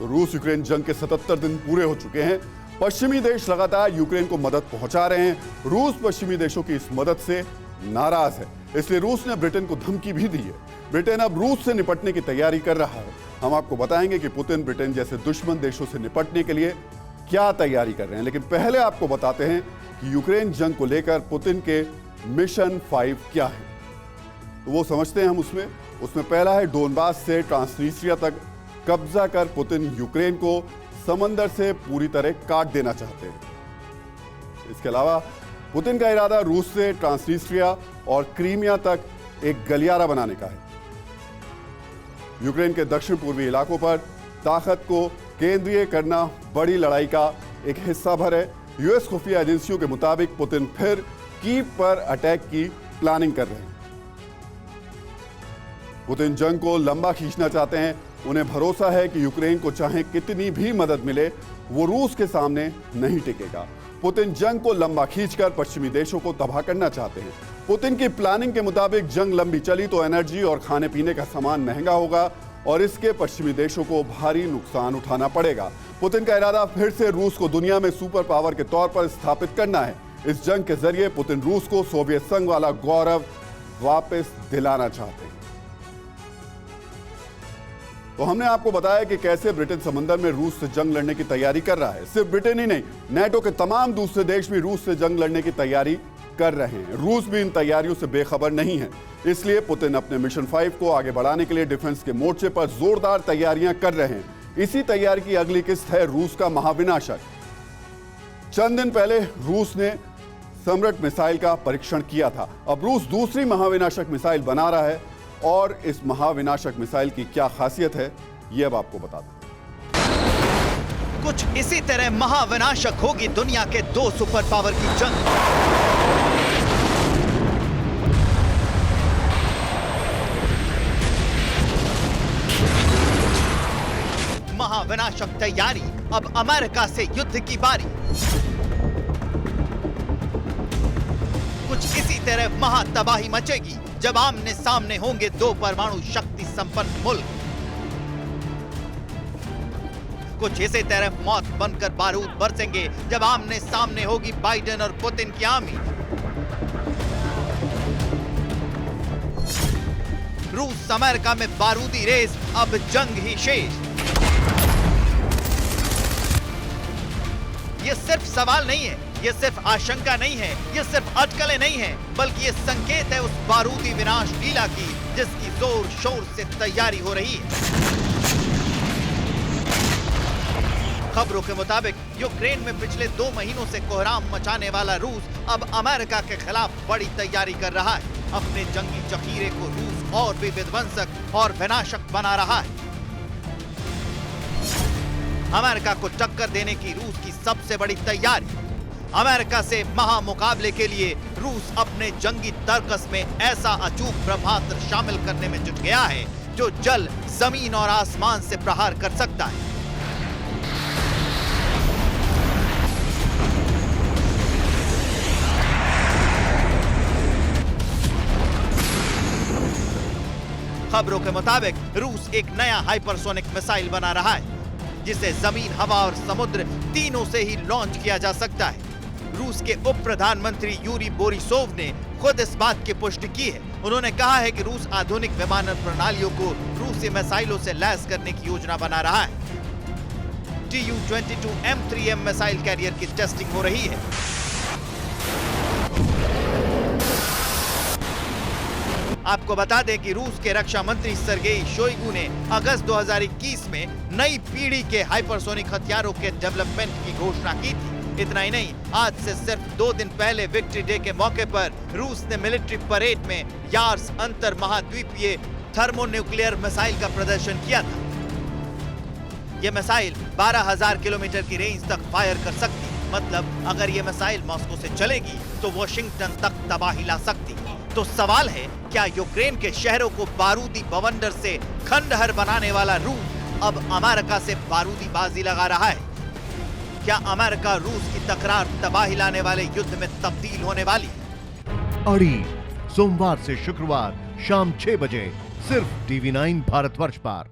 तो रूस यूक्रेन जंग के 77 दिन पूरे हो चुके हैं। पश्चिमी देश लगातार यूक्रेन को मदद पहुंचा रहे हैं। रूस पश्चिमी देशों की इस मदद से नाराज है, इसलिए रूस ने ब्रिटेन को धमकी भी दी है। ब्रिटेन अब रूस से निपटने की तैयारी कर रहा है। हम आपको बताएंगे कि पुतिन ब्रिटेन जैसे दुश्मन देशों से निपटने के लिए क्या तैयारी कर रहे हैं। लेकिन पहले आपको बताते हैं कि यूक्रेन जंग को लेकर पुतिन के मिशन 5 क्या है, तो वो समझते हैं हम उसमें पहला है डोनबास से ट्रांसनिस्ट्रिया तक कब्जा कर पुतिन यूक्रेन को समंदर से पूरी तरह काट देना चाहते हैं। इसके अलावा पुतिन का इरादा रूस से ट्रांसनिस्ट्रिया और क्रीमिया तक एक गलियारा बनाने का है। यूक्रेन के दक्षिण पूर्वी इलाकों पर ताकत को केंद्रीय करना बड़ी लड़ाई का एक हिस्सा भर है। यूएस खुफिया एजेंसियों के मुताबिक पुतिन फिर कीव पर अटैक की प्लानिंग कर रहे हैं। पुतिन जंग को लंबा खींचना चाहते हैं। उन्हें भरोसा है कि यूक्रेन को चाहे कितनी भी मदद मिले, वो रूस के सामने नहीं टिकेगा। पुतिन जंग को लंबा खींचकर पश्चिमी देशों को तबाह करना चाहते हैं। पुतिन की प्लानिंग के मुताबिक जंग लंबी चली तो एनर्जी और खाने पीने का सामान महंगा होगा और इसके पश्चिमी देशों को भारी नुकसान उठाना पड़ेगा। पुतिन का इरादा फिर से रूस को दुनिया में सुपर पावर के तौर पर स्थापित करना है। इस जंग के जरिए पुतिन रूस को सोवियत संघ वाला गौरव वापस दिलाना चाहते हैं। तो हमने आपको बताया कि कैसे ब्रिटेन समंदर में रूस से जंग लड़ने की तैयारी कर रहा है। सिर्फ ब्रिटेन ही नहीं, नेटो के तमाम दूसरे देश भी रूस से जंग लड़ने की तैयारी कर रहे हैं। रूस भी इन तैयारियों से बेखबर नहीं है। इसलिए पुतिन अपने मिशन 5 को आगे बढ़ाने के लिए डिफेंस के मोर्चे पर जोरदार तैयारियां कर रहे हैं। इसी तैयारी की अगली किस्त है रूस का महाविनाशक। चंद दिन पहले रूस ने सम्राट मिसाइल का परीक्षण किया था। अब रूस दूसरी महाविनाशक मिसाइल बना रहा है और इस महाविनाशक मिसाइल की क्या खासियत है, ये अब आपको बताता हूं। कुछ इसी तरह महाविनाशक होगी दुनिया के 2 सुपर पावर की जंग। महाविनाशक तैयारी, अब अमेरिका से युद्ध की बारी। कुछ इसी तरह महातबाही मचेगी जब आमने सामने होंगे 2 परमाणु शक्ति संपन्न मुल्क। कुछ इसी तरह मौत बनकर बारूद बरसेंगे जब आमने सामने होगी बाइडेन और पुतिन की आर्मी। रूस अमेरिका में बारूदी रेस, अब जंग ही शेष। यह सिर्फ सवाल नहीं है, यह सिर्फ आशंका नहीं है, यह सिर्फ अटकलें नहीं है, बल्कि यह संकेत है उस बारूदी विनाश लीला की जिसकी जोर शोर से तैयारी हो रही है। खबरों के मुताबिक यूक्रेन में पिछले 2 महीनों से कोहराम मचाने वाला रूस अब अमेरिका के खिलाफ बड़ी तैयारी कर रहा है। अपने जंगी जखीरे को रूस और भी विध्वंसक और विनाशक बना रहा है। अमेरिका को टक्कर देने की रूस की सबसे बड़ी तैयारी। अमेरिका से महामुकाबले के लिए रूस अपने जंगी तर्कस में ऐसा अचूक ब्रह्मास्त्र शामिल करने में जुट गया है जो जल, जमीन और आसमान से प्रहार कर सकता है। खबरों के मुताबिक रूस एक नया हाइपरसोनिक मिसाइल बना रहा है जिसे जमीन, हवा और समुद्र तीनों से ही लॉन्च किया जा सकता है। रूस के उप प्रधानमंत्री यूरी बोरिसोव ने खुद इस बात की पुष्टि की है। उन्होंने कहा है कि रूस आधुनिक विमानन प्रणालियों को रूसी मिसाइलों से लैस करने की योजना बना रहा है। Tu-22 M3M मिसाइल कैरियर की टेस्टिंग हो रही है। आपको बता दें कि रूस के रक्षा मंत्री सर्गेई शोइगु ने अगस्त 2021 में नई पीढ़ी के हाइपरसोनिक हथियारों के डेवलपमेंट की घोषणा की थी। इतना ही नहीं, आज से सिर्फ 2 दिन पहले विक्ट्री डे के मौके पर रूस ने मिलिट्री परेड में यार्स अंतर महाद्वीपीय थर्मोन्यूक्लियर मिसाइल का प्रदर्शन किया था। यह मिसाइल 12,000 किलोमीटर की रेंज तक फायर कर सकती है। मतलब अगर यह मिसाइल मॉस्को से चलेगी तो वॉशिंगटन तक तबाही ला सकती है। तो सवाल है, क्या यूक्रेन के शहरों को बारूदी बवंडर से खंडहर बनाने वाला रूस अब अमेरिका से बारूदी बाजी लगा रहा है? क्या अमेरिका रूस की तकरार तबाही लाने वाले युद्ध में तब्दील होने वाली है? अड़ी सोमवार से शुक्रवार शाम 6 बजे सिर्फ TV9 भारतवर्ष पर।